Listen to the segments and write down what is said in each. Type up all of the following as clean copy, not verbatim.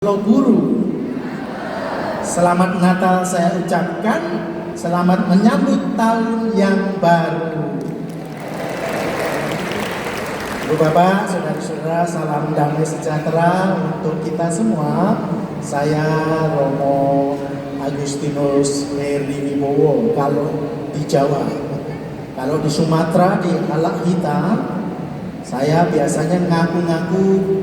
Halo guru, selamat Natal saya ucapkan, selamat menyambut tahun yang baru. Ibu Bapak, saudara-saudara, salam damai sejahtera untuk kita semua. Saya Romo Agustinus Heri Wibowo. Kalau di Jawa, kalau di Sumatera, di Alak Hitam, saya biasanya ngaku-ngaku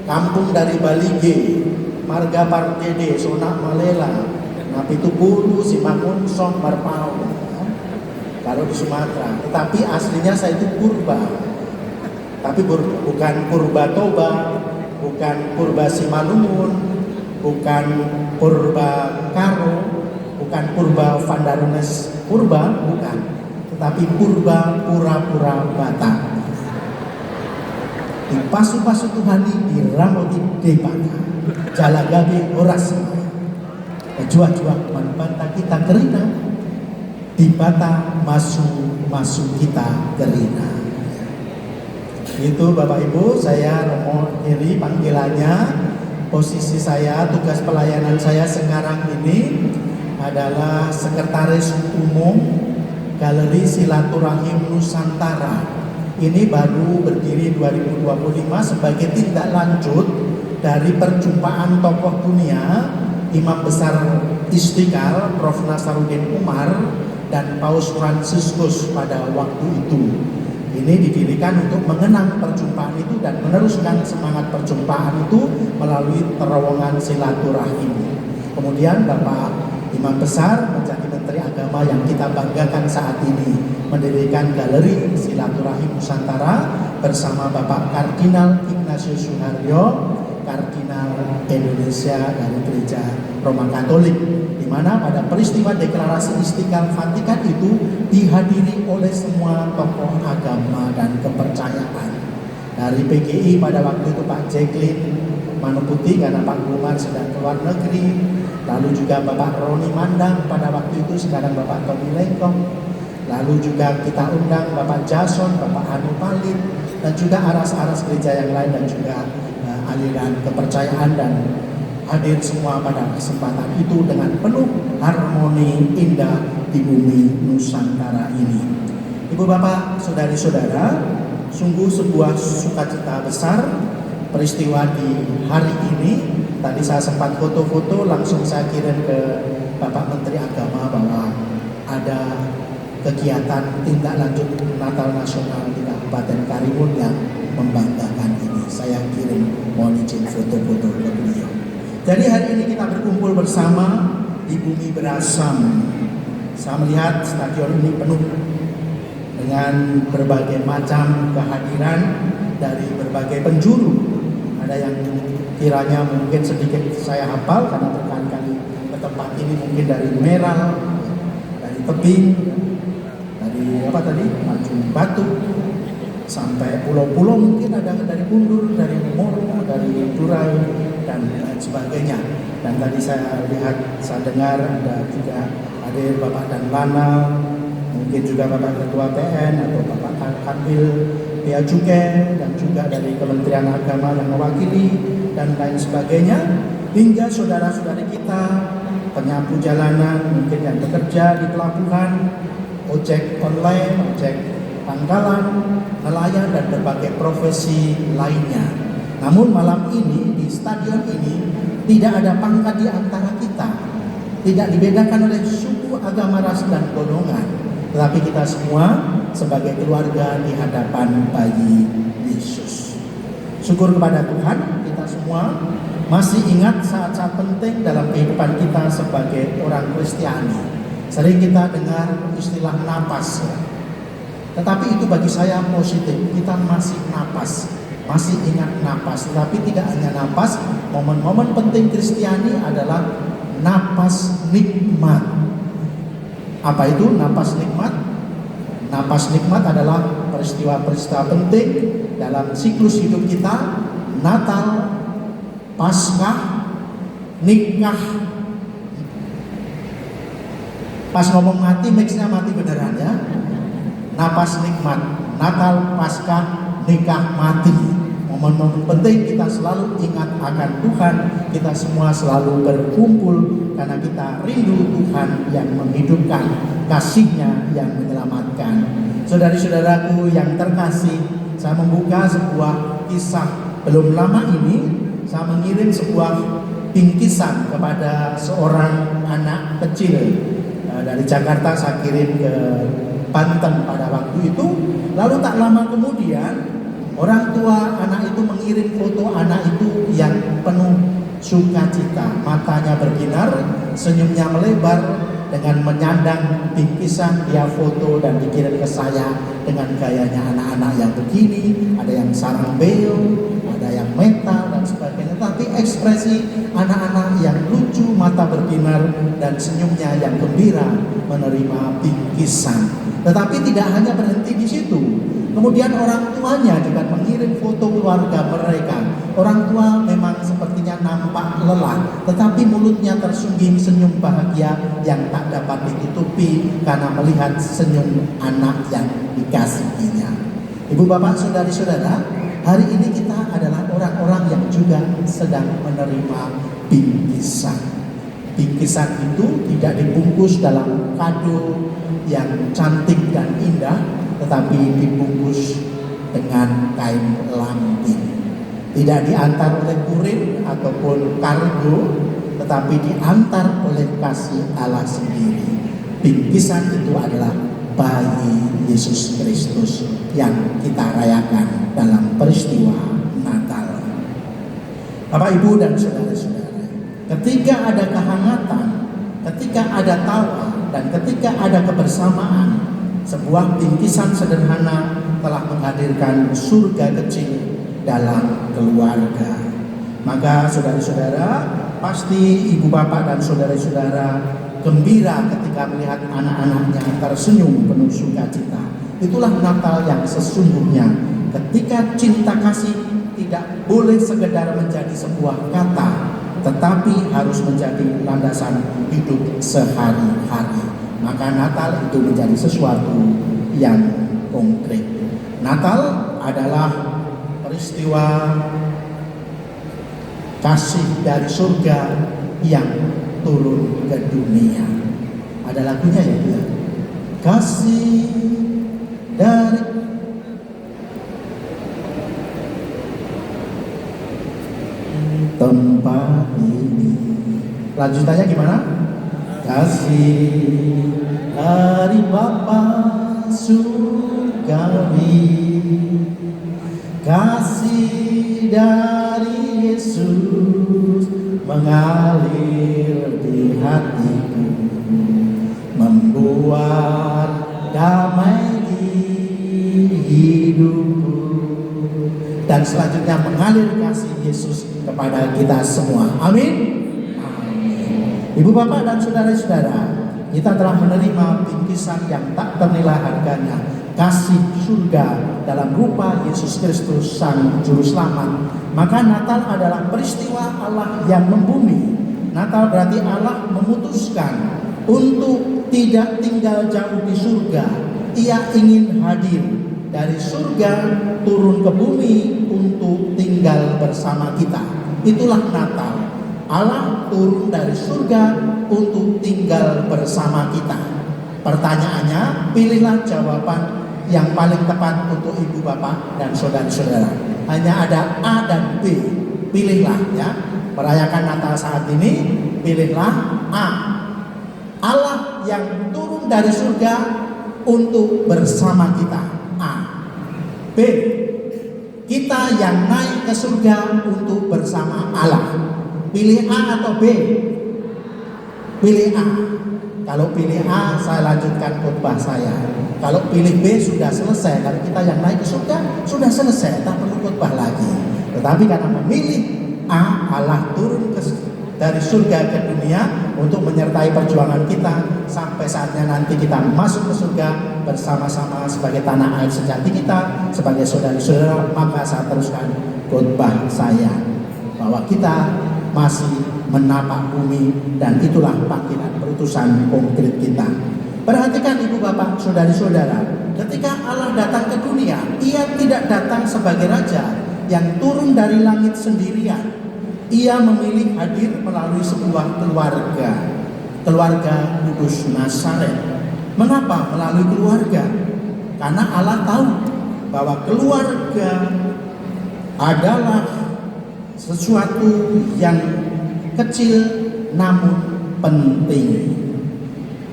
kampung dari Balige, Marga Partede, Sonak Malela, Napitupulu, Simangunsong, Marpau. Kalau di Sumatera, tetapi aslinya saya itu Purba. Tapi bukan Purba Toba, bukan Purba Simalungun, bukan Purba Karo, bukan Purba Vandarunes Purba, bukan. Tetapi Purba Pura-Pura Batak. Di pasu-pasu Tuhani di Ramoti Debata Jalagabe Oras Jua-jua manbanta kita kerina di bata masu kita kerina. Itu Bapak Ibu, saya Romo Heri panggilannya. Posisi saya, tugas pelayanan saya sekarang ini adalah Sekretaris Umum Galeri Silaturahim Nusantara. Ini baru berdiri 2025 sebagai tindak lanjut dari perjumpaan tokoh dunia Imam Besar Istiqlal Prof. Nasaruddin Umar dan Paus Fransiskus pada waktu itu. Ini didirikan untuk mengenang perjumpaan itu dan meneruskan semangat perjumpaan itu melalui terowongan silaturahim. Kemudian Bapak Imam Besar menjadi Menteri Agama yang kita banggakan saat ini, mendirikan Galeri Silaturahim Nusantara bersama Bapak Kardinal Ignatius Suharyo, Kardinal Indonesia dari Gereja Roma Katolik, di mana pada peristiwa deklarasi Istiqlal Vatikan itu dihadiri oleh semua tokoh agama dan kepercayaan. Dari PGI pada waktu itu Pak Jacqueline Manuputi karena Pak Gumar sedang keluar negeri, lalu juga Bapak Roni Mandang pada waktu itu, sekarang Bapak Tommy Lengkong, lalu juga kita undang Bapak Jason, Bapak Anu Palit, dan juga aras-aras gereja yang lain dan juga aliran kepercayaan, dan hadir semua pada kesempatan itu dengan penuh harmoni indah di bumi Nusantara ini. Ibu Bapak, saudari-saudara, sungguh sebuah sukacita besar peristiwa di hari ini. Tadi saya sempat foto-foto, langsung saya kirim ke Bapak Menteri Agama bahwa ada kegiatan tindak lanjut Natal Nasional di Kabupaten Karimun yang membanggakan ini. Saya kirim, mohon izin foto-foto ke beliau. Jadi hari ini kita berkumpul bersama di bumi Berasam. Saya melihat stadion ini penuh dengan berbagai macam kehadiran dari berbagai penjuru. Ada yang kiranya mungkin sedikit saya hafal karena berkali-kali ke tempat ini, mungkin dari Merah, dari Tebing, dari apa tadi, Tanjung Batu, sampai pulau-pulau mungkin ada dari Kundur, dari Moro, dari Durai dan sebagainya. Dan tadi saya lihat, saya dengar ada juga hadir Bapak Dan Lana, mungkin juga Bapak Ketua PN atau Bapak Kanwil Bea Cukai, dan juga dari Kementerian Agama yang mewakili dan lain sebagainya, hingga saudara-saudari kita penyapu jalanan, mungkin yang bekerja di pelabuhan, ojek online, ojek pangkalan, nelayan, dan berbagai profesi lainnya. Namun malam ini di stadion ini tidak ada pangkat di antara kita, tidak dibedakan oleh suku, agama, ras, dan golongan, tetapi kita semua sebagai keluarga di hadapan bayi Yesus. Syukur kepada Tuhan, kita semua masih ingat saat-saat penting dalam kehidupan kita sebagai orang Kristiani. Sering kita dengar istilah napas, tetapi itu bagi saya positif. Kita masih napas, masih ingat napas. Tetapi tidak hanya napas, momen-momen penting Kristiani adalah napas nikmat. Apa itu napas nikmat? Napas nikmat adalah peristiwa-peristiwa penting dalam siklus hidup kita: Natal, Paskah, nikah. Pas ngomong mati, mixnya mati beneran ya. Napas nikmat, Natal, Paskah, nikah, mati. momen-momen penting kita selalu ingat akan Tuhan, kita semua selalu berkumpul karena kita rindu Tuhan yang menghidupkan, kasih-Nya yang menyelamatkan. Saudari-saudaraku yang terkasih, saya membuka sebuah kisah. Belum lama ini saya mengirim sebuah bingkisan kepada seorang anak kecil dari Jakarta. Saya kirim ke Banten pada waktu itu. Lalu tak lama kemudian orang tua anak itu mengirim foto anak itu yang penuh sukacita, matanya berbinar, senyumnya melebar, dengan menyandang bingkisan. Dia foto dan dikirim ke saya dengan gayanya anak-anak yang begini, ada yang sarang beo, ada yang metal dan sebagainya. Tapi ekspresi anak-anak yang lucu, mata berbinar dan senyumnya yang gembira menerima bingkisan. Tetapi tidak hanya berhenti di situ. Kemudian orang tuanya juga mengirim foto keluarga mereka. Orang tua memang sepertinya nampak lelah, tetapi mulutnya tersungging senyum bahagia yang tak dapat ditutupi karena melihat senyum anak yang dikasihinya. Ibu bapak saudari-saudara, hari ini kita adalah orang-orang yang juga sedang menerima bingkisan. Bingkisan itu tidak dibungkus dalam kado yang cantik dan indah, tetapi dibungkus dengan kain lampin. Tidak diantar oleh kurir ataupun kargo, tetapi diantar oleh kasih Allah sendiri. Bingkisan itu adalah bayi Yesus Kristus yang kita rayakan dalam peristiwa Natal. Bapak, Ibu, dan saudara-saudara, ketika ada kehangatan, ketika ada tawa, dan ketika ada kebersamaan, sebuah bingkisan sederhana telah menghadirkan surga kecil dalam keluarga. Maka saudara-saudara, pasti ibu bapak dan saudara-saudara gembira ketika melihat anak-anaknya tersenyum penuh sukacita. Itulah Natal yang sesungguhnya, ketika cinta kasih tidak boleh sekedar menjadi sebuah kata, tetapi harus menjadi landasan hidup sehari-hari. Maka Natal itu menjadi sesuatu yang konkret. Natal adalah peristiwa kasih dari surga yang turun ke dunia. Ada lagunya ya, kasih dari tempat ini. Lanjutannya gimana? Kasih dari Bapa surgawi, kasih dari Yesus mengalir di hatiku, membuat damai di hidupku, dan selanjutnya mengalir kasih Yesus kepada kita semua. Amin. Ibu bapak dan saudara-saudara, kita telah menerima bingkisan yang tak ternilai harganya, kasih surga dalam rupa Yesus Kristus Sang Juru Selamat. Maka Natal adalah peristiwa Allah yang membumi. Natal berarti Allah memutuskan untuk tidak tinggal jauh di surga. Ia ingin hadir dari surga turun ke bumi untuk tinggal bersama kita. Itulah Natal. Allah turun dari surga untuk tinggal bersama kita. Pertanyaannya, pilihlah jawaban yang paling tepat untuk ibu bapak dan saudara-saudara. Hanya ada A dan B. Pilihlah ya. Merayakan Natal saat ini, pilihlah A. Allah yang turun dari surga untuk bersama kita. A. B. Kita yang naik ke surga untuk bersama Allah. Pilih A atau B? Pilih A. Kalau pilih A, saya lanjutkan khotbah saya. Kalau pilih B, sudah selesai. Kalau kita yang naik ke surga, sudah selesai, tak perlu khotbah lagi. Tetapi karena memilih A, Allah turun dari surga ke dunia untuk menyertai perjuangan kita sampai saatnya nanti kita masuk ke surga bersama-sama sebagai tanah air sejati kita, sebagai saudara-saudara. Maka saya teruskan khotbah saya bahwa kita masih menapak bumi, dan itulah panggilan perutusan konkret kita. Perhatikan ibu bapak saudari-saudara, ketika Allah datang ke dunia, ia tidak datang sebagai raja, yang turun dari langit sendirian. Ia memilih hadir melalui sebuah keluarga, keluarga kudus Nazaret. Mengapa melalui keluarga? Karena Allah tahu bahwa keluarga adalah sesuatu yang kecil namun penting.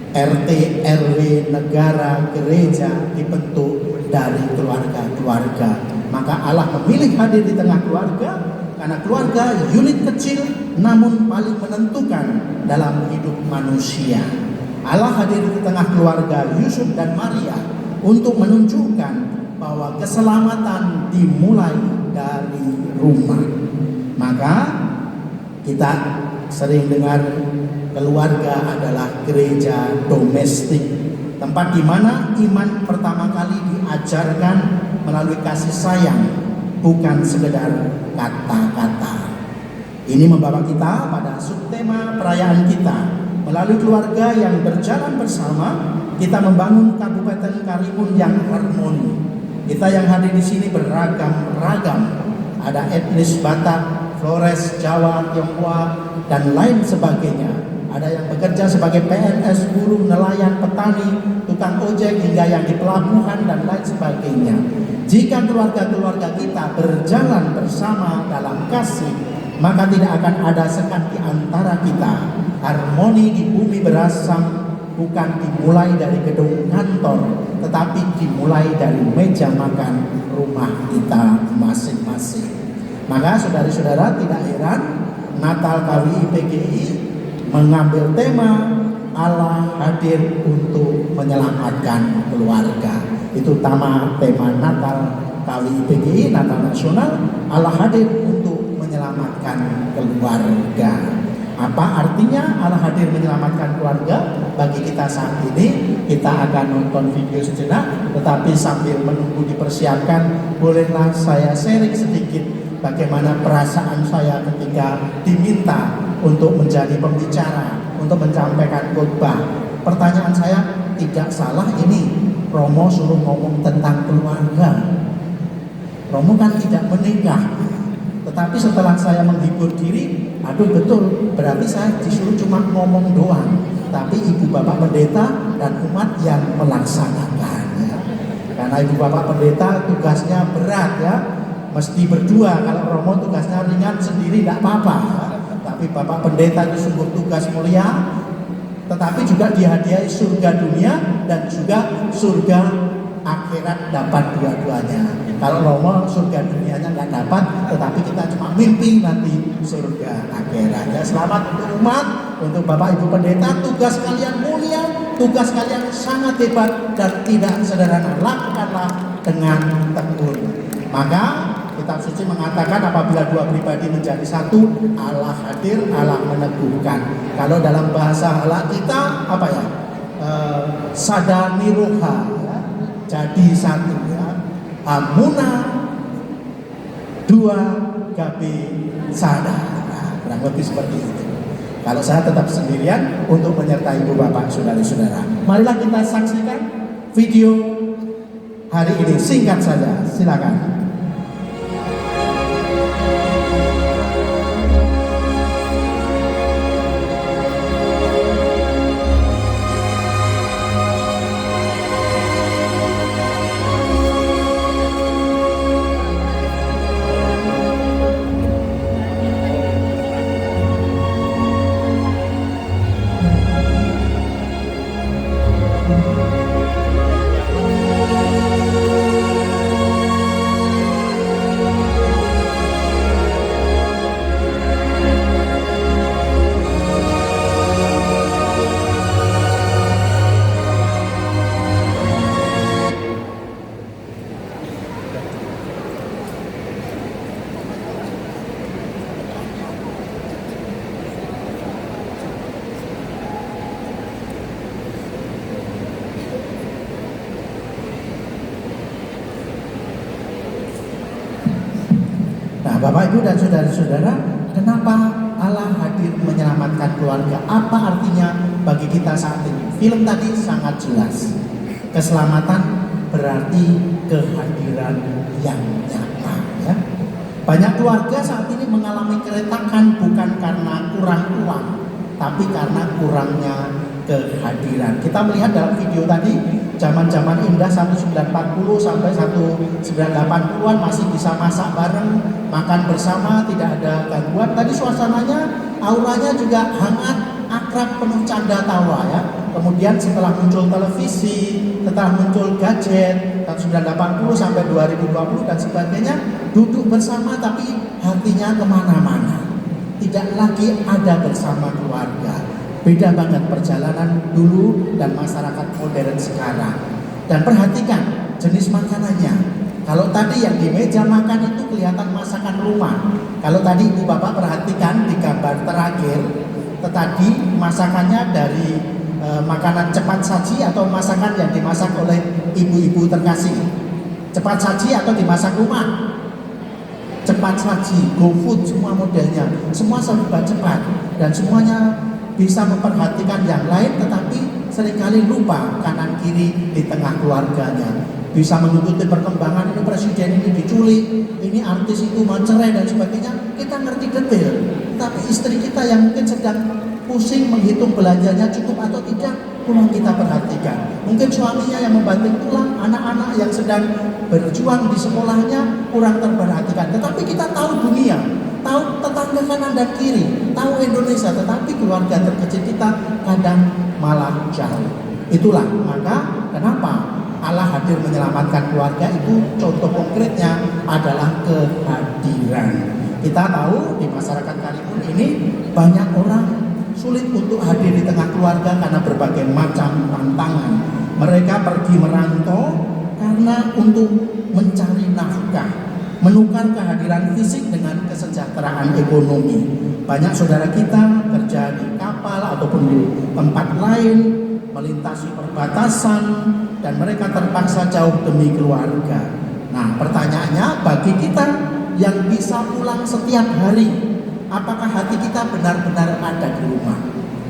RT, RW, negara, gereja dibentuk dari keluarga-keluarga. Maka Allah memilih hadir di tengah keluarga karena keluarga unit kecil namun paling menentukan dalam hidup manusia. Allah hadir di tengah keluarga Yusuf dan Maria untuk menunjukkan bahwa keselamatan dimulai dari rumah. Maka kita sering dengar keluarga adalah gereja domestik, tempat di mana iman pertama kali diajarkan melalui kasih sayang, bukan sekedar kata-kata. Ini membawa kita pada subtema perayaan kita. Melalui keluarga yang berjalan bersama, kita membangun Kabupaten Karimun yang harmoni. Kita yang hadir di sini beragam-ragam. Ada etnis Batak, Flores, Jawa, Tionghoa, dan lain sebagainya. Ada yang bekerja sebagai PNS, buruh, nelayan, petani, tukang ojek, hingga yang di pelabuhan dan lain sebagainya. Jika keluarga-keluarga kita berjalan bersama dalam kasih, maka tidak akan ada sekat di antara kita. Harmoni di bumi berasam bukan dimulai dari gedung kantor, tetapi dimulai dari meja makan rumah kita masing-masing. Maka saudara-saudara, tidak heran Natal KWI PGI mengambil tema Allah hadir untuk menyelamatkan keluarga. Itu tema Natal KWI PGI, Natal Nasional. Allah hadir untuk menyelamatkan keluarga. Apa artinya Allah hadir menyelamatkan keluarga? Bagi kita saat ini, kita akan nonton video sejenak, tetapi sambil menunggu dipersiapkan, bolehlah saya sharing sedikit bagaimana perasaan saya ketika diminta untuk menjadi pembicara, untuk menyampaikan khotbah. Pertanyaan saya, tidak salah ini Romo suruh ngomong tentang keluarga. Romo kan tidak menikah. Tetapi setelah saya menghibur diri, aduh betul, berarti saya disuruh cuma ngomong doang. Tapi ibu bapak pendeta dan umat yang melaksanakan. Karena ibu bapak pendeta tugasnya berat ya, mesti berdua. Kalau Romo tugasnya ringan sendiri tidak apa-apa. Tapi bapak pendeta itu sungguh tugas mulia, tetapi juga dihadiahi surga dunia dan juga surga akhirat, dapat dua-duanya. Kalau Romo surga dunianya nggak dapat, tetapi kita cuma mimpi nanti surga akhirat. Ya, selamat untuk umat, untuk bapak ibu pendeta, tugas kalian mulia, tugas kalian sangat hebat dan tidak sederhana. Lakukanlah dengan tekun. Maka kitab suci mengatakan apabila dua pribadi menjadi satu, Allah hadir, Allah meneguhkan. Kalau dalam bahasa Allah kita apa ya? Sadaniruha, ya? Jadi satu ya. Amuna dua gabi sadar. Nah, kurang lebih seperti itu. Kalau saya tetap sendirian untuk menyertai ibu bapak saudara-saudara. Marilah kita saksikan video hari ini, singkat saja, silakan. Bapak Ibu dan saudara-saudara, kenapa Allah hadir menyelamatkan keluarga? Apa artinya bagi kita saat ini? Film tadi sangat jelas. Keselamatan berarti kehadiran yang nyata ya. Banyak keluarga saat ini mengalami keretakan bukan karena kurang uang, tapi karena kurangnya kehadiran. Kita melihat dalam video tadi, zaman-zaman indah 1940 sampai 1980-an masih bisa masak bareng, makan bersama, tidak ada gangguan. Tadi suasananya, auranya juga hangat, akrab, penuh canda tawa ya. Kemudian setelah muncul televisi, setelah muncul gadget tahun 1980 sampai 2020 dan sebagainya, duduk bersama tapi hatinya kemana-mana, tidak lagi ada bersama keluarga. Beda banget perjalanan dulu dan masyarakat modern sekarang. Dan perhatikan jenis makanannya. Kalau tadi yang di meja makan itu kelihatan masakan rumah. Kalau tadi ibu bapak perhatikan di gambar terakhir, tadi masakannya dari makanan cepat saji atau masakan yang dimasak oleh ibu-ibu terkasih. Cepat saji atau dimasak rumah? Cepat saji, GoFood semua modelnya, semua serba cepat dan semuanya bisa memperhatikan yang lain, tetapi seringkali lupa kanan kiri di tengah keluarganya. Bisa mengikuti perkembangan, ini presiden ini diculik, ini artis itu mau cerai dan sebagainya. Kita ngerti detail, tapi istri kita yang mungkin sedang pusing menghitung belanjanya cukup atau tidak, kurang kita perhatikan. Mungkin suaminya yang membanting tulang, anak-anak yang sedang berjuang di sekolahnya kurang terperhatikan. Tetapi kita tahu dunia, tahu tetangga kanan dan kiri, tahu Indonesia, tetapi keluarga terkecil kita kadang malah jauh. Itulah maka kenapa Allah hadir menyelamatkan keluarga itu contoh konkretnya adalah kehadiran. Kita tahu di masyarakat Karimun ini banyak orang sulit untuk hadir di tengah keluarga karena berbagai macam tantangan. Mereka pergi merantau karena untuk mencari nafkah, menukar kehadiran fisik dengan kesejahteraan ekonomi. Banyak saudara kita kerja di kapal ataupun di tempat lain, melintasi perbatasan, dan mereka terpaksa jauh demi keluarga. Nah, pertanyaannya bagi kita yang bisa pulang setiap hari, apakah hati kita benar-benar ada di rumah?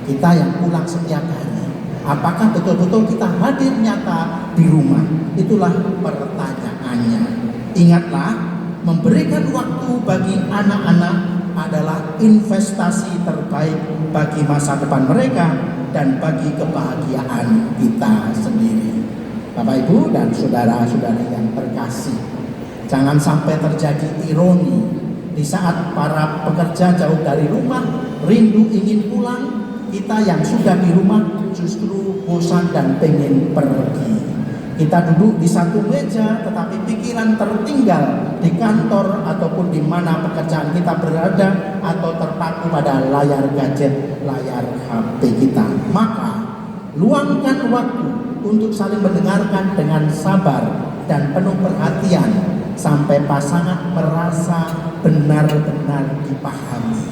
Kita yang pulang setiap hari, apakah betul-betul kita hadir nyata di rumah? Itulah pertanyaannya. Ingatlah, memberikan waktu bagi anak-anak adalah investasi terbaik bagi masa depan mereka dan bagi kebahagiaan kita sendiri. Bapak Ibu dan saudara-saudari yang terkasih, jangan sampai terjadi ironi di saat para pekerja jauh dari rumah, rindu ingin pulang, kita yang sudah di rumah justru bosan dan pengen pergi. Kita duduk di satu meja tetapi pikiran tertinggal di kantor ataupun di mana pekerjaan kita berada atau terpaku pada layar gadget, layar HP kita. Maka luangkan waktu untuk saling mendengarkan dengan sabar dan penuh perhatian sampai pasangan merasa benar-benar dipahami.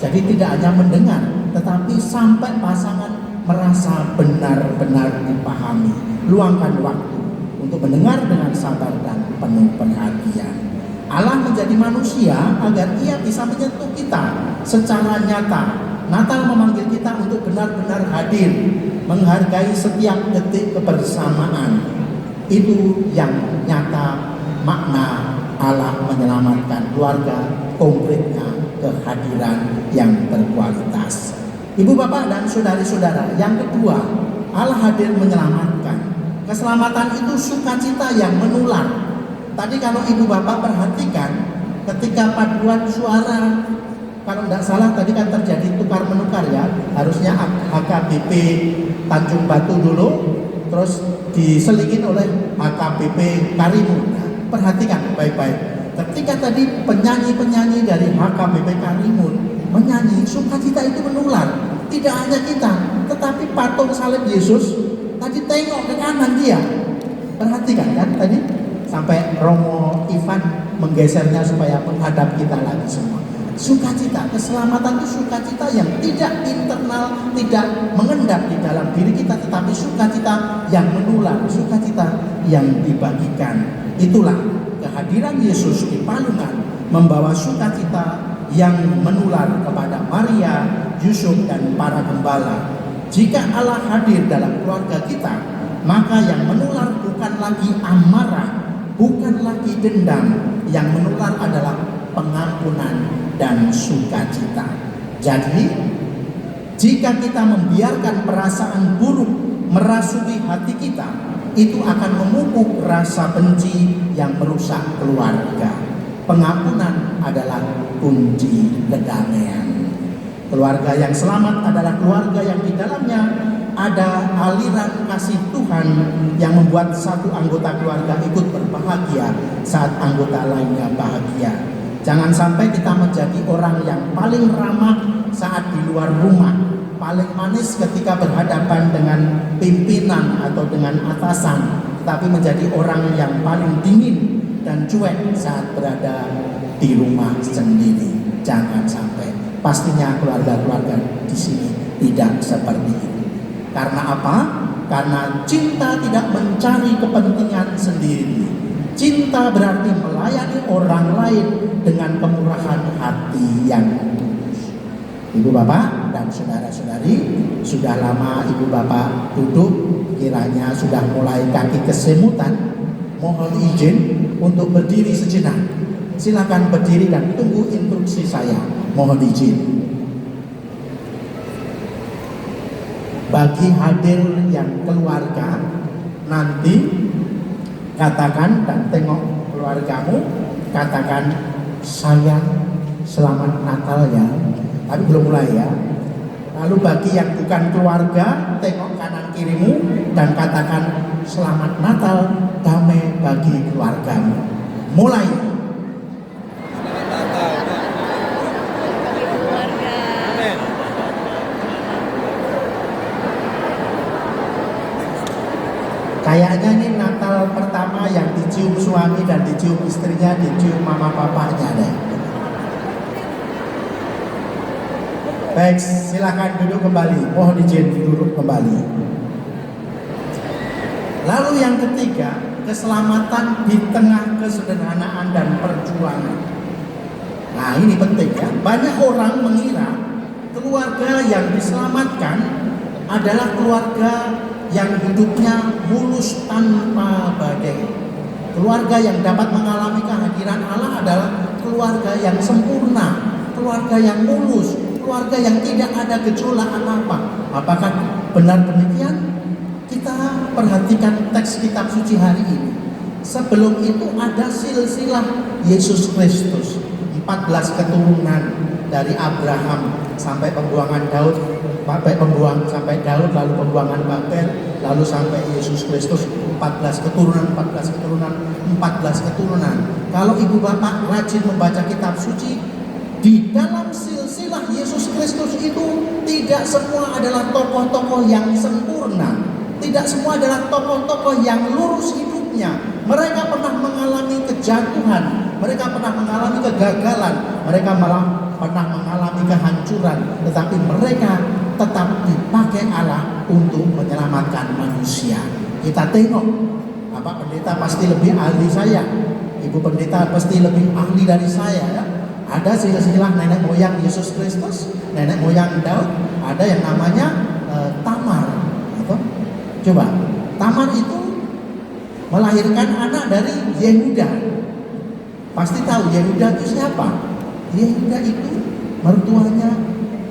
Jadi tidak hanya mendengar, tetapi sampai pasangan merasa benar-benar dipahami. Luangkan waktu untuk mendengar dengan sabar dan penuh perhatian. Allah menjadi manusia agar ia bisa menyentuh kita secara nyata. Natal memanggil kita untuk benar-benar hadir, menghargai setiap detik kebersamaan. Itu yang nyata makna Allah menyelamatkan keluarga, konkretnya kehadiran yang berkualitas. Ibu bapak dan saudari-saudara, yang kedua, Allah hadir menyelamatkan. Keselamatan itu sukacita yang menular. Tadi kalau ibu bapak perhatikan, ketika paduan suara, kalau tidak salah tadi kan terjadi tukar menukar ya, harusnya HKBP Tanjung Batu dulu, terus diselingin oleh HKBP Karimun. Perhatikan baik-baik. Ketika tadi penyanyi-penyanyi dari HKBP Karimun menyanyi, sukacita itu menular. Tidak hanya kita, tetapi patung salib Yesus tadi tengok ke kanan dia. Perhatikan kan tadi sampai Romo Ivan menggesernya supaya menghadap kita lagi semua. Sukacita, keselamatan itu sukacita yang tidak internal, tidak mengendap di dalam diri kita, tetapi sukacita yang menular, sukacita yang dibagikan. Itulah kehadiran Yesus di palungan membawa sukacita yang menular kepada Maria, Yusuf dan para gembala. Jika Allah hadir dalam keluarga kita, maka yang menular bukan lagi amarah, bukan lagi dendam. Yang menular adalah pengampunan dan sukacita. Jadi, jika kita membiarkan perasaan buruk merasuki hati kita, itu akan memupuk rasa benci yang merusak keluarga. Pengampunan adalah kunci kedamaian. Keluarga yang selamat adalah keluarga yang di dalamnya ada aliran kasih Tuhan yang membuat satu anggota keluarga ikut berbahagia saat anggota lainnya bahagia. Jangan sampai kita menjadi orang yang paling ramah saat di luar rumah, paling manis ketika berhadapan dengan pimpinan atau dengan atasan, tapi menjadi orang yang paling dingin dan cuek saat berada di rumah sendiri. Jangan sampai. Pastinya keluarga-keluarga di sini tidak seperti itu. Karena apa? Karena cinta tidak mencari kepentingan sendiri. Cinta berarti melayani orang lain dengan kemurahan hati yang tulus. Ibu bapak dan saudara-saudari, sudah lama ibu bapak duduk, kiranya sudah mulai kaki kesemutan. Mohon izin untuk berdiri sejenak. Silakan berdiri dan tunggu instruksi saya. Mohon izin. Bagi hadir yang keluarga, nanti katakan dan tengok keluargamu, katakan sayang, selamat Natal ya. Tapi belum mulai ya. Lalu bagi yang bukan keluarga, tengok kanan kirimu dan katakan selamat Natal, damai bagi keluargamu. Mulai. Kayaknya ini Natal pertama yang dicium suami dan dicium istrinya, dicium mama papanya deh. Baik, silakan duduk kembali. Mohon izin duduk kembali. Lalu yang ketiga, keselamatan di tengah kesederhanaan dan perjuangan. Nah ini penting ya. Banyak orang mengira keluarga yang diselamatkan adalah keluarga yang hidupnya mulus tanpa badai. Keluarga yang dapat mengalami kehadiran Allah adalah keluarga yang sempurna, keluarga yang mulus, keluarga yang tidak ada gejolak apa-apa. Apakah benar demikian? Kita perhatikan teks kitab suci hari ini. Sebelum itu ada silsilah Yesus Kristus, 14 keturunan dari Abraham sampai pembuangan Daud, sampai Daud, lalu pembuangan Babel, lalu sampai Yesus Kristus, 14 keturunan. Kalau ibu bapak rajin membaca kitab suci, di dalam silsilah Yesus Kristus itu tidak semua adalah tokoh-tokoh yang sempurna, tidak semua adalah tokoh-tokoh yang lurus hidupnya. Mereka pernah mengalami kejatuhan, mereka pernah mengalami kegagalan, mereka malah pernah mengalami kehancuran, tetapi mereka tetap dipakai Allah untuk menyelamatkan manusia. Kita tengok, Bapak Pendeta pasti lebih ahli saya, Ibu Pendeta pasti lebih ahli dari saya ya. Ada silsilah nenek moyang Yesus Kristus, nenek moyang Daud, ada yang namanya Tamar. Coba, Tamar itu melahirkan anak dari Yehuda. Pasti tahu Yehuda itu siapa? Yehuda itu mertuanya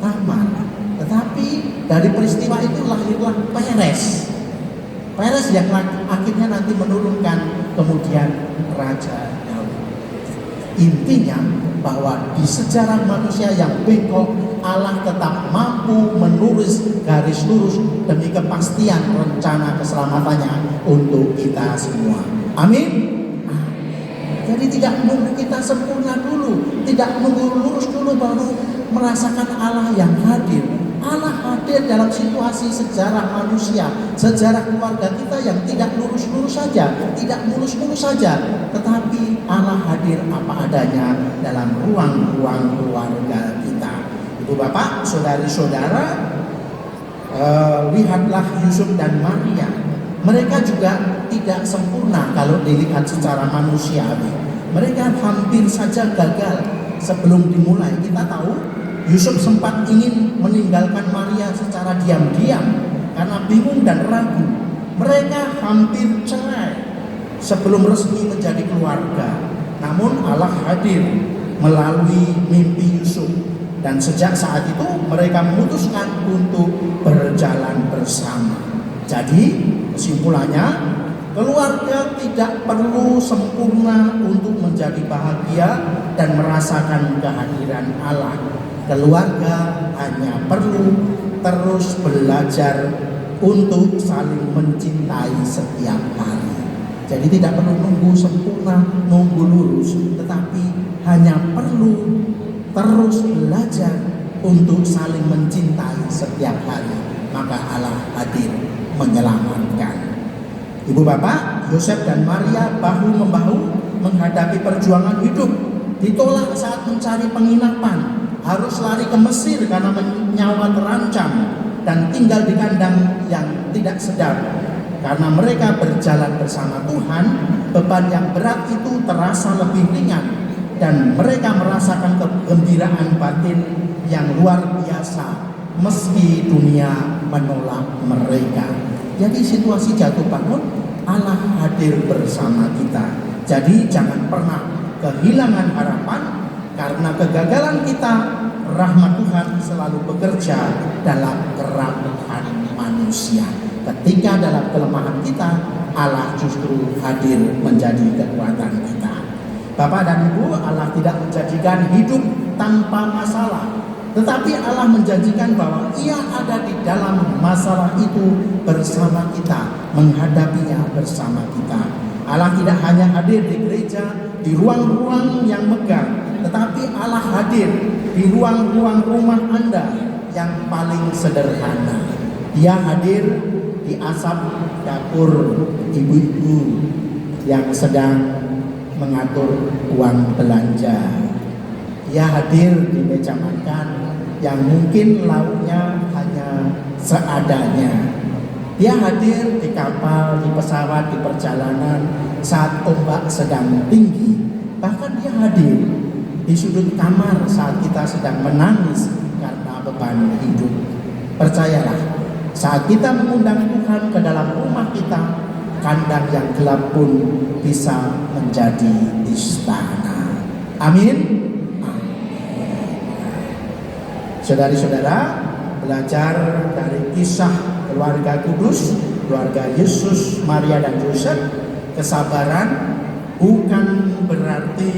Tamar. Tetapi dari peristiwa itu lahirlah Peres. Peres yang akhirnya nanti menurunkan kemudian Raja Daud. Intinya bahwa di sejarah manusia yang bengkok, Allah tetap mampu menulis garis lurus demi kepastian rencana keselamatannya untuk kita semua. Amin. Jadi tidak menunggu kita sempurna dulu, tidak menunggu lurus dulu baru merasakan Allah yang hadir. Allah hadir dalam situasi sejarah manusia, sejarah keluarga kita yang tidak lurus-lurus saja, tidak mulus-mulus saja, tetapi Allah hadir apa adanya dalam ruang-ruang keluarga kita. Ibu bapak, saudari-saudara, lihatlah Yusuf dan Maria. Mereka juga tidak sempurna kalau dilihat secara manusiawi. Mereka hampir saja gagal sebelum dimulai. Kita tahu Yusuf sempat ingin meninggalkan Maria secara diam-diam karena bingung dan ragu. Mereka hampir cerai sebelum resmi menjadi keluarga. Namun Allah hadir melalui mimpi Yusuf. Dan sejak saat itu mereka memutuskan untuk berjalan bersama. Jadi kesimpulannya, keluarga tidak perlu sempurna untuk menjadi bahagia dan merasakan kehadiran Allah. Keluarga hanya perlu terus belajar untuk saling mencintai setiap hari. Jadi tidak perlu nunggu sempurna, nunggu lurus, tetapi hanya perlu terus belajar untuk saling mencintai setiap hari. Maka Allah hadir menyelamatkan. Ibu bapak, Yosef dan Maria bahu-membahu menghadapi perjuangan hidup. Ditolak saat mencari penginapan, harus lari ke Mesir karena nyawa terancam, dan tinggal di kandang yang tidak sedap. Karena mereka berjalan bersama Tuhan, beban yang berat itu terasa lebih ringan, dan mereka merasakan kegembiraan batin yang luar biasa meski dunia menolak mereka. Jadi situasi jatuh bangun, Allah hadir bersama kita. Jadi jangan pernah kehilangan harapan, karena kegagalan kita, rahmat Tuhan selalu bekerja dalam kerapuhan manusia. Ketika dalam kelemahan kita, Allah justru hadir menjadi kekuatan kita. Bapak dan Ibu, Allah tidak menjanjikan hidup tanpa masalah, tetapi Allah menjanjikan bahwa Ia ada di dalam masalah itu bersama kita, menghadapinya bersama kita. Allah tidak hanya hadir di gereja, di ruang-ruang yang megah, tetapi Allah hadir di ruang-ruang rumah Anda yang paling sederhana. Dia hadir di asap dapur ibu-ibu yang sedang mengatur uang belanja. Dia hadir di meja makan yang mungkin lauknya hanya seadanya. Dia hadir di kapal, di pesawat, di perjalanan saat ombak sedang tinggi. Bahkan dia hadir di sudut kamar saat kita sedang menangis karena beban hidup. Percayalah, saat kita mengundang Tuhan ke dalam rumah kita, kandang yang gelap pun bisa menjadi istana. Amin. Saudari-saudara, belajar dari kisah keluarga kudus, keluarga Yesus, Maria dan Yosef, kesabaran bukan berarti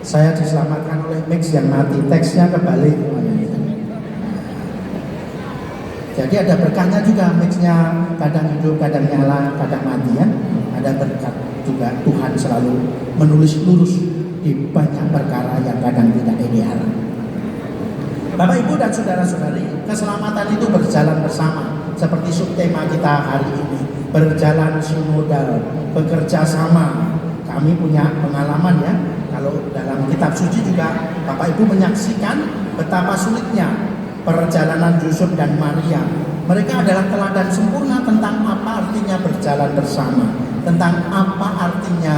saya diselamatkan oleh mix yang mati, teksnya kebalik. Jadi ada berkahnya juga, mixnya kadang hidup, kadang nyala, kadang mati ya. Ada berkat juga, Tuhan selalu menulis lurus di banyak perkara yang kadang tidak ideal. Bapak, Ibu, dan saudara-saudari, keselamatan itu berjalan bersama. Seperti subtema kita hari ini, berjalan sinodal, bekerja sama. Kami punya pengalaman ya. Kalau dalam kitab suci juga Bapak Ibu menyaksikan betapa sulitnya perjalanan Yusuf dan Maria. Mereka adalah teladan sempurna tentang apa artinya berjalan bersama, tentang apa artinya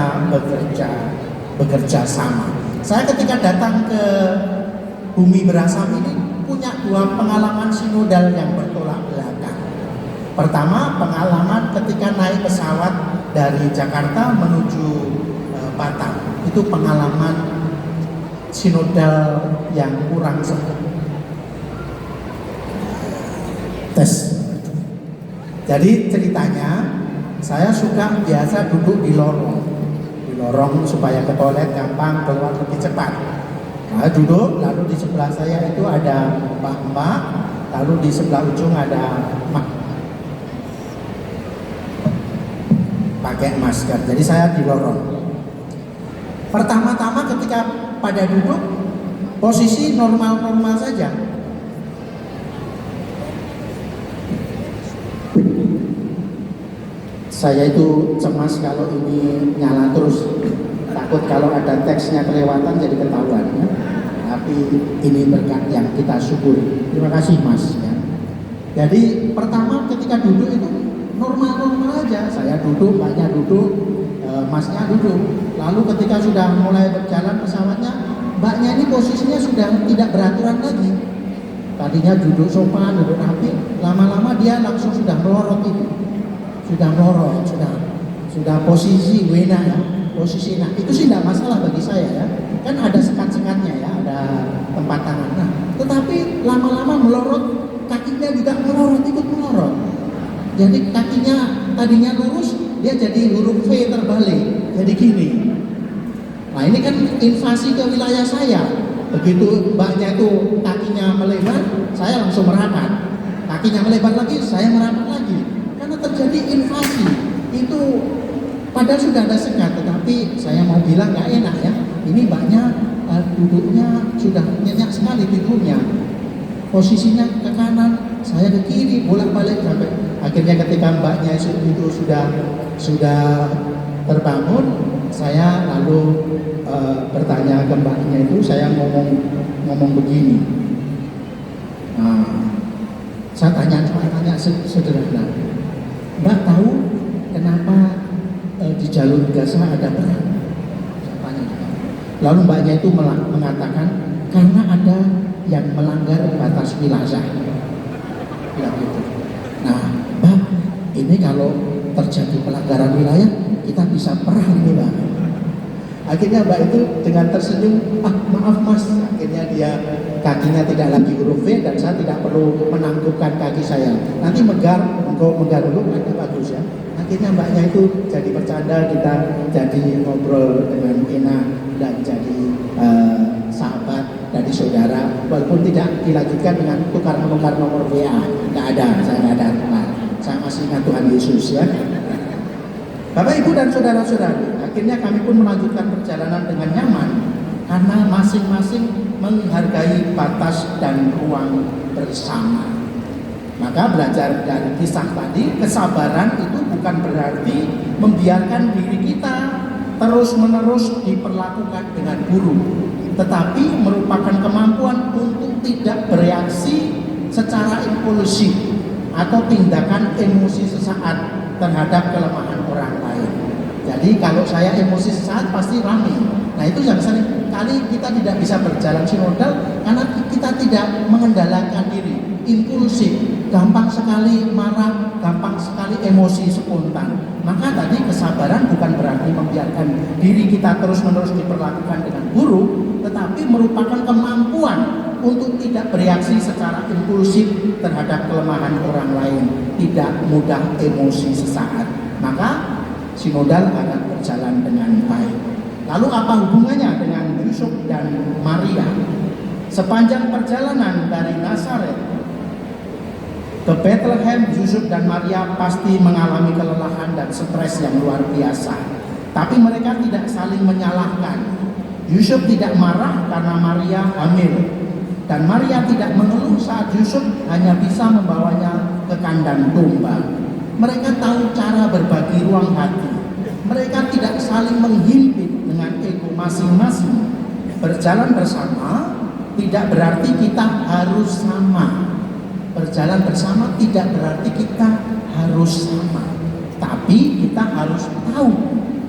bekerja sama. Saya ketika datang ke Bumi Berasam ini punya dua pengalaman sinodal yang bertolak belakang. Pertama, pengalaman ketika naik pesawat dari Jakarta menuju Batam. Itu pengalaman sinodal yang kurang sempurna. Tes. Jadi ceritanya, saya suka biasa duduk di lorong supaya ke toilet gampang, keluar lebih cepat. Nah, duduk, lalu di sebelah saya itu ada mbak-mbak, lalu di sebelah ujung ada mak pakai masker. Jadi saya di lorong. Pertama-tama ketika pada duduk, posisi normal-normal saja. Saya itu cemas kalau ini nyala terus, takut kalau ada teksnya kelewatan jadi ketahuan ya. Tapi ini berkat yang kita syukuri. Terima kasih Mas ya. Jadi pertama ketika duduk itu normal-normal aja. Saya duduk, banyak duduk, masnya duduk. Lalu ketika sudah mulai berjalan pesawatnya, mbaknya ini posisinya sudah tidak beraturan lagi. Tadinya duduk sopan, duduk rapi, lama-lama dia langsung sudah melorot itu. Sudah melorot, sudah posisi wena ya. Posisi, nah itu sih tidak masalah bagi saya ya. Kan ada sekat-sekatnya ya, ada tempat tangan. Nah, tetapi lama-lama melorot, kakinya juga melorot, ikut melorot. Jadi kakinya tadinya lurus, dia jadi huruf V terbalik, jadi gini. Nah ini kan invasi ke wilayah saya. Begitu mbaknya itu kakinya melebar, saya langsung merapat. Kakinya melebar lagi, saya merapat lagi. Karena terjadi invasi. Itu padahal sudah ada sekat, tetapi saya mau bilang nggak enak ya. Ini mbaknya duduknya sudah nyenyak sekali tidurnya. Posisinya ke kanan, saya ke kiri, bolak-balik sampai akhirnya ketika mbaknya itu sudah terbangun, saya lalu bertanya ke mbaknya itu, saya ngomong begini. Nah, saya tanya sederhana, Mbak tahu kenapa di jalur Gaza ada perang? Saya tanya. Lalu mbaknya itu mengatakan karena ada yang melanggar batas wilayah. Bilang gitu. Nah, Mbak, ini kalau terjadi pelanggaran wilayah, kita bisa perang ini, Mbak. Akhirnya Mbak itu dengan tersenyum, maaf Mas, akhirnya dia kakinya tidak lagi huruf V dan saya tidak perlu menangkupkan kaki saya. Nanti megar dulu, nanti bagus ya. Akhirnya mbaknya itu jadi bercanda, kita jadi ngobrol dengan enak dan jadi sahabat, jadi saudara. Walaupun tidak dilanjutkan dengan tukar-menukar nomor WA, nggak ada, saya nggak ada. Nah, saya masih ingat Tuhan Yesus ya. Bapak Ibu dan saudara-saudari, akhirnya kami pun melanjutkan perjalanan dengan nyaman karena masing-masing menghargai batas dan ruang bersama. Maka belajar dari kisah tadi, kesabaran itu bukan berarti membiarkan diri kita terus-menerus diperlakukan dengan buruk, tetapi merupakan kemampuan untuk tidak bereaksi secara impulsif atau tindakan emosi sesaat terhadap kelemahan orang lain. Jadi kalau saya emosi sesaat pasti rame. Nah itu yang sering kali kita tidak bisa berjalan sinodal karena kita tidak mengendalikan diri, impulsif, gampang sekali marah, gampang sekali emosi spontan. Maka tadi kesabaran bukan berarti membiarkan diri kita terus-menerus diperlakukan dengan buruk, tetapi merupakan kemampuan untuk tidak bereaksi secara impulsif terhadap kelemahan orang lain, tidak mudah emosi sesaat. Maka sinodal akan berjalan dengan baik. Lalu apa hubungannya dengan Yusuf dan Maria? Sepanjang perjalanan dari Nazaret ke Bethlehem, Yusuf dan Maria pasti mengalami kelelahan dan stres yang luar biasa. Tapi mereka tidak saling menyalahkan. Yusuf tidak marah karena Maria hamil. Dan Maria tidak mengeluh saat Yusuf hanya bisa membawanya ke kandang domba. Mereka tahu cara berbagi ruang hati. Mereka tidak saling menghimpit dengan ego masing-masing. Berjalan bersama tidak berarti kita harus sama. Berjalan bersama tidak berarti kita harus sama. Tapi kita harus tahu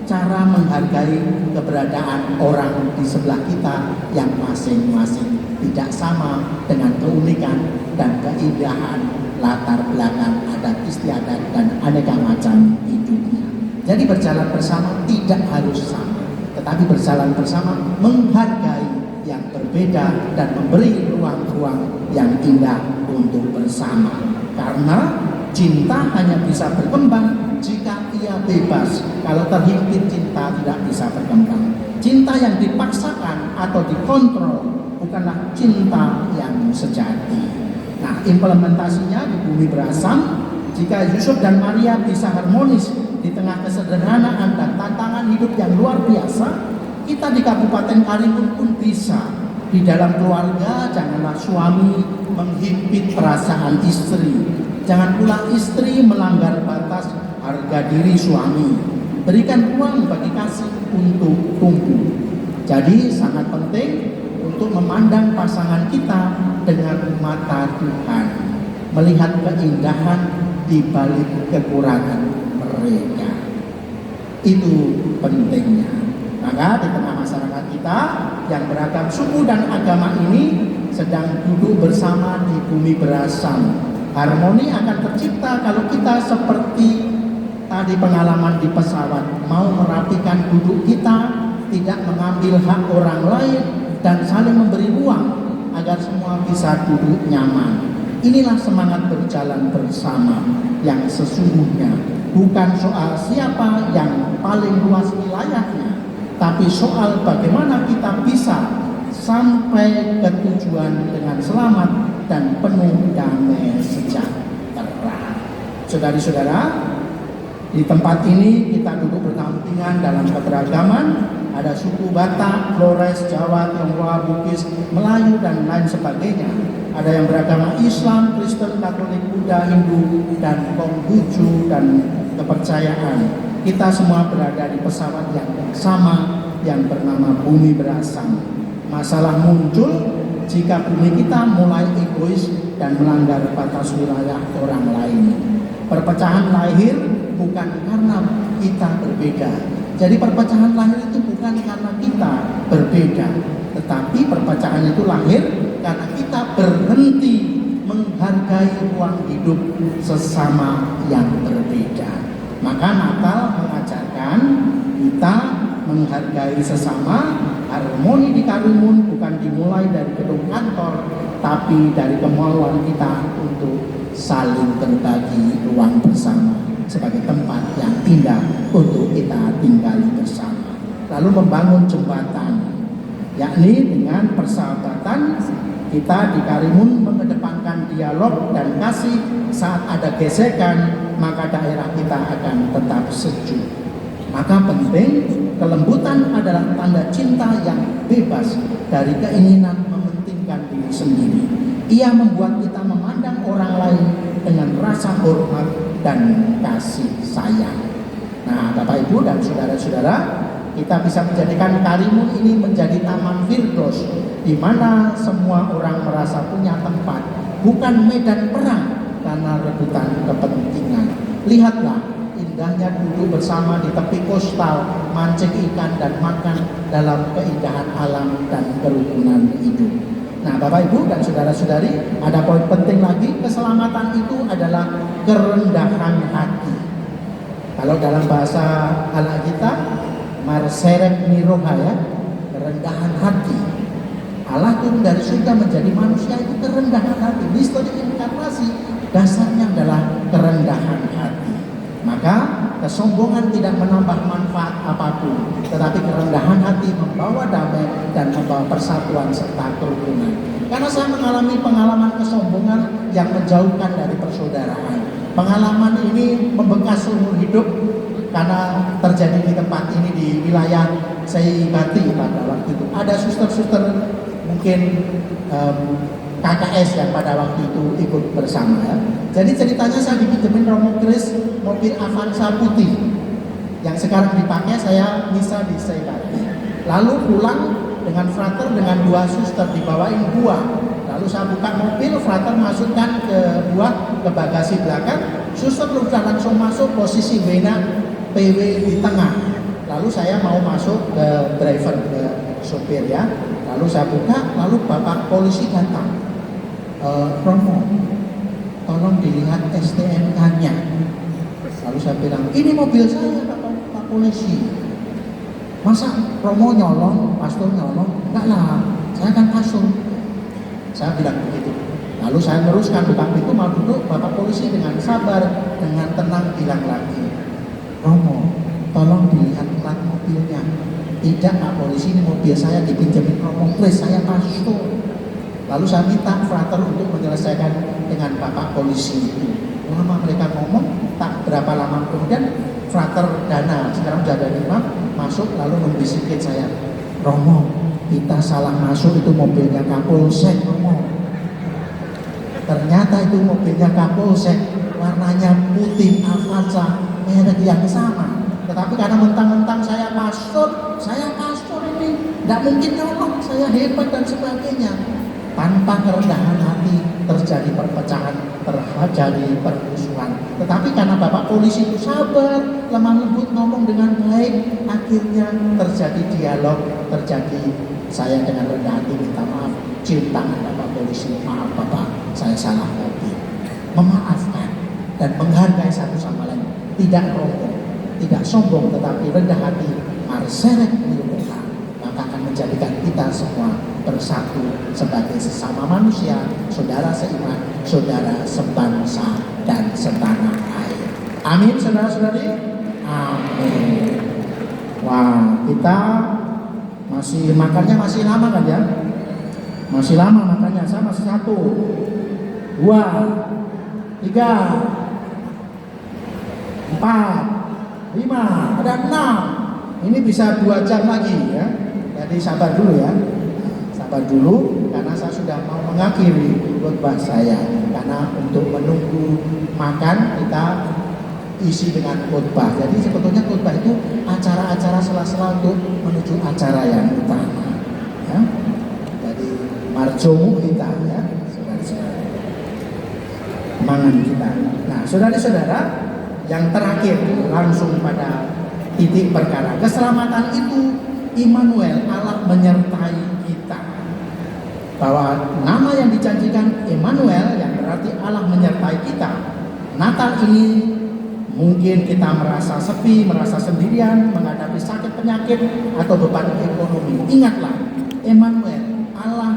cara menghargai keberadaan orang di sebelah kita yang masing-masing tidak sama dengan keunikan dan keindahan latar belakang adat istiadat dan aneka macam hidupnya. Jadi berjalan bersama tidak harus sama, tetapi berjalan bersama menghargai yang berbeda dan memberi ruang-ruang yang indah untuk bersama. Karena cinta hanya bisa berkembang jika ia bebas. Kalau terhimpit cinta tidak bisa berkembang. Cinta yang dipaksakan atau dikontrol bukanlah cinta yang sejati. Nah, implementasinya di bumi berasam, jika Yusuf dan Maria bisa harmonis di tengah kesederhanaan dan tantangan hidup yang luar biasa, kita di Kabupaten Karimun pun bisa. Di dalam keluarga, janganlah suami menghimpit perasaan istri. Jangan pula istri melanggar batas harga diri suami. Berikan ruang bagi kasih untuk tumbuh. Jadi sangat penting untuk memandang pasangan kita dengan mata Tuhan, melihat keindahan di balik kekurangan mereka. Itu pentingnya. Maka di tengah masyarakat kita yang beragam suku dan agama ini sedang duduk bersama di bumi berasam. Harmoni akan tercipta kalau kita seperti tadi pengalaman di pesawat, mau merapikan duduk kita, tidak mengambil hak orang lain, dan saling memberi ruang agar semua bisa duduk nyaman. Inilah semangat berjalan bersama yang sesungguhnya, bukan soal siapa yang paling luas wilayahnya, tapi soal bagaimana kita bisa sampai ke tujuan dengan selamat dan penuh damai sejahtera. Saudari-saudara, di tempat ini kita duduk berdampingan dalam keberagaman. Ada suku Batak, Flores, Jawa, Tionghoa, Bugis, Melayu, dan lain sebagainya. Ada yang beragama Islam, Kristen, Katolik, Buddha, Hindu, dan Konghucu, dan kepercayaan. Kita semua berada di pesawat yang sama yang bernama bumi berasam. Masalah muncul jika bumi kita mulai egois dan melanggar batas wilayah orang lain. Perpecahan lahir bukan karena kita berbeda. Jadi perpecahan lahir itu bukan karena kita berbeda, tetapi perpecahan itu lahir karena kita berhenti menghargai ruang hidup sesama yang berbeda. Maka Natal mengajarkan kita menghargai sesama. Harmoni di Karimun bukan dimulai dari gedung kantor, tapi dari kemauan kita untuk saling berbagi ruang bersama sebagai tempat yang indah untuk kita tinggali bersama. Lalu membangun jembatan, yakni dengan persahabatan kita di Karimun mengedepankan dialog dan kasih. Saat ada gesekan, maka daerah kita akan tetap sejuk. Maka penting, kelembutan adalah tanda cinta yang bebas dari keinginan mementingkan diri sendiri. Ia membuat kita memandang orang lain dengan rasa hormat dan kasih sayang. Nah, Bapak Ibu dan saudara-saudara, kita bisa menjadikan Karimun ini menjadi taman Firdaus, di mana semua orang merasa punya tempat, bukan medan perang karena rebutan kepentingan. Lihatlah indahnya duduk bersama di tepi kostal, mancing ikan dan makan dalam keindahan alam dan kerukunan hidup. Nah, Bapak Ibu dan saudara-saudari, ada poin penting lagi. Keselamatan itu adalah kerendahan hati. Kalau dalam bahasa anak kita, marseret miroha, ya, kerendahan hati. Allah turun dari surga menjadi manusia itu kerendahan hati. Misteri inkarnasi dasarnya adalah kerendahan hati. Maka kesombongan tidak menambah manfaat apapun, tetapi kerendahan hati membawa damai dan membawa persatuan serta kerukunan. Karena saya mengalami pengalaman kesombongan yang menjauhkan dari persaudaraan. Pengalaman ini membekas seumur hidup karena terjadi di tempat ini di wilayah Seibati pada waktu itu. Ada suster-suster mungkin KKS yang pada waktu itu ikut bersama, ya. Jadi ceritanya saya dipinjemin Romo Kris mobil Avanza putih yang sekarang dipakai saya misa di Seibati. Lalu pulang dengan frater dengan dua suster dibawain buah. Lalu saya buka mobil, frater masukkan ke buah ke bagasi belakang. Suster sudah langsung masuk posisi Bena PW di tengah. Lalu saya mau masuk ke driver, ke sopir, ya. Lalu saya buka, lalu bapak polisi datang. Romo, tolong dilihat STNK-nya. Lalu saya bilang, ini mobil saya Pak Polisi. Masa Romo nyolong, pastor nyolong? Enggak lah, saya kan pastor. Saya bilang begitu. Lalu saya teruskan, buka pintu mau duduk. Bapak Polisi dengan sabar, dengan tenang bilang lagi, Romo, tolong dilihat plat mobilnya. Tidak Pak Polisi, ini mobil saya dipinjemin Romo Kris, saya pastor. Lalu saya minta frater untuk menyelesaikan dengan Bapak Polisi itu. Lama mereka ngomong, tak berapa lama kemudian frater Dana, sekarang sudah ada 5, masuk lalu membisikin saya, Romo, kita salah masuk, itu mobilnya Kapolsek, Romo. Ternyata itu mobilnya Kapolsek, warnanya putih, Avanza, merek yang sama. Tetapi karena mentang-mentang saya pastor ini, tidak mungkin nyolong, saya hebat dan sebagainya. Tanpa kerendahan hati terjadi perpecahan, terjadi permusuhan. Tetapi karena Bapak Polisi itu sabar, lemah lembut, ngomong dengan baik, akhirnya terjadi dialog, terjadi saya dengan rendah hati minta maaf, cium tangan Bapak polisi, maaf Bapak, saya salah mobil. Memaafkan dan menghargai satu sama lain, tidak rombong, tidak sombong, tetapi rendah hati, marseret niruka, maka akan menjadikan kita semua bersatu sebagai sesama manusia, saudara seiman, saudara sebangsa dan setanah air. Amin, saudara-saudari. Amin. Wah, kita makannya masih lama kan ya? Masih lama makannya. Saya masih 1, 2, 3, 4, 5, ada 6. Ini bisa 2 jam lagi ya. Jadi sabar dulu ya. Sabar dulu karena saya sudah mau mengakhiri khotbah saya. Karena untuk menunggu makan kita isi dengan khotbah. Jadi sebetulnya khotbah itu acara-acara sela-sela untuk menuju acara yang utama. Ya. Jadi marjomu kita ya, saudara-saudara. Mangan kita. Nah, saudara-saudara, yang terakhir langsung pada titik perkara. Keselamatan itu Immanuel, Allah menyertai kita. Bahwa nama yang dijanjikan Immanuel yang berarti Allah menyertai kita. Natal ini mungkin kita merasa sepi, merasa sendirian, menghadapi sakit penyakit atau beban ekonomi. Ingatlah, Immanuel, Allah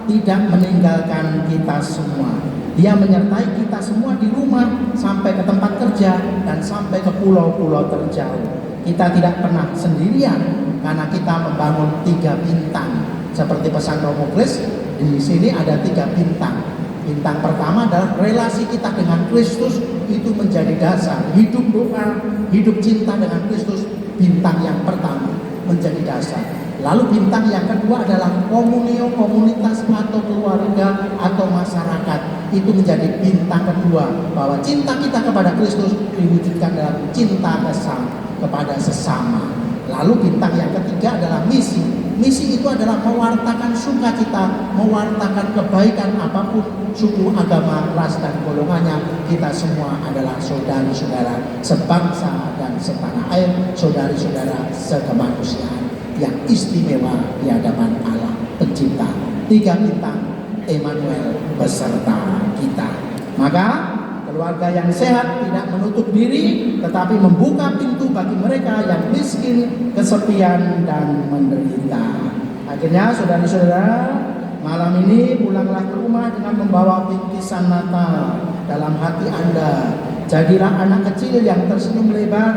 tidak meninggalkan kita semua. Dia menyertai kita semua di rumah, sampai ke tempat kerja, dan sampai ke pulau-pulau terjauh. Kita tidak pernah sendirian, karena kita membangun 3 bintang. Seperti pesan Romo Kris, di sini ada 3 bintang. Bintang pertama adalah relasi kita dengan Kristus, itu menjadi dasar. Hidup doa, hidup cinta dengan Kristus, bintang yang pertama menjadi dasar. Lalu bintang yang kedua adalah komunio, komunitas atau keluarga atau masyarakat. Itu menjadi bintang kedua, bahwa cinta kita kepada Kristus diwujudkan dalam cinta kepada sesama. Lalu bintang yang ketiga adalah misi. Misi itu adalah mewartakan sukacita, mewartakan kebaikan apapun suku, agama, ras dan golongannya. Kita semua adalah saudari-saudara sebangsa dan setanah air, saudari-saudara sekemanusiaan yang istimewa di hadapan Allah Pencipta. 3 bintang Immanuel beserta kita. Maka keluarga yang sehat tidak menutup diri, tetapi membuka pintu bagi mereka yang miskin, kesepian, dan menderita. Akhirnya saudara-saudara, malam ini pulanglah ke rumah dengan membawa bingkisan Natal dalam hati Anda. Jadilah anak kecil yang tersenyum lebar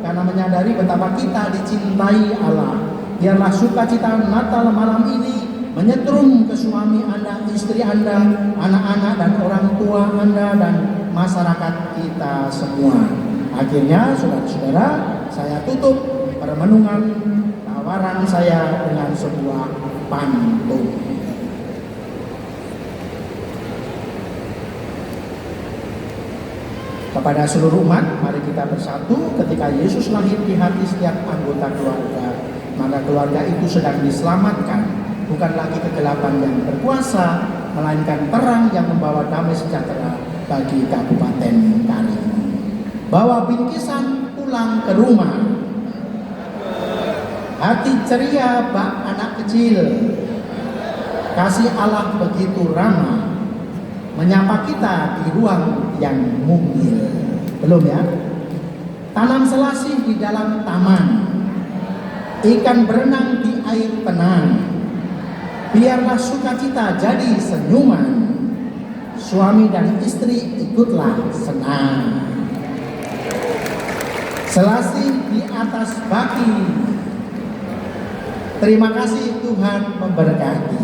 karena menyadari betapa kita dicintai Allah. Biarlah sukacita Natal malam ini menyetrum ke suami Anda, istri Anda, anak-anak dan orang tua Anda, dan masyarakat kita semua. Akhirnya saudara-saudara, saya tutup permenungan tawaran saya dengan sebuah pantun. Kepada seluruh umat, mari kita bersatu. Ketika Yesus lahir di hati setiap anggota keluarga, maka keluarga itu sedang diselamatkan. Bukan lagi kegelapan yang berkuasa, melainkan terang yang membawa damai sejahtera bagi Kabupaten Karimun. Bawa bingkisan pulang ke rumah, hati ceria bak anak kecil. Kasih Allah begitu ramah, menyapa kita di ruang yang mungil. Belum ya? Tanam selasih di dalam taman, ikan berenang di air tenang. Biarlah sukacita jadi senyuman, suami dan istri ikutlah senang. Selasih di atas baki, terima kasih Tuhan memberkati.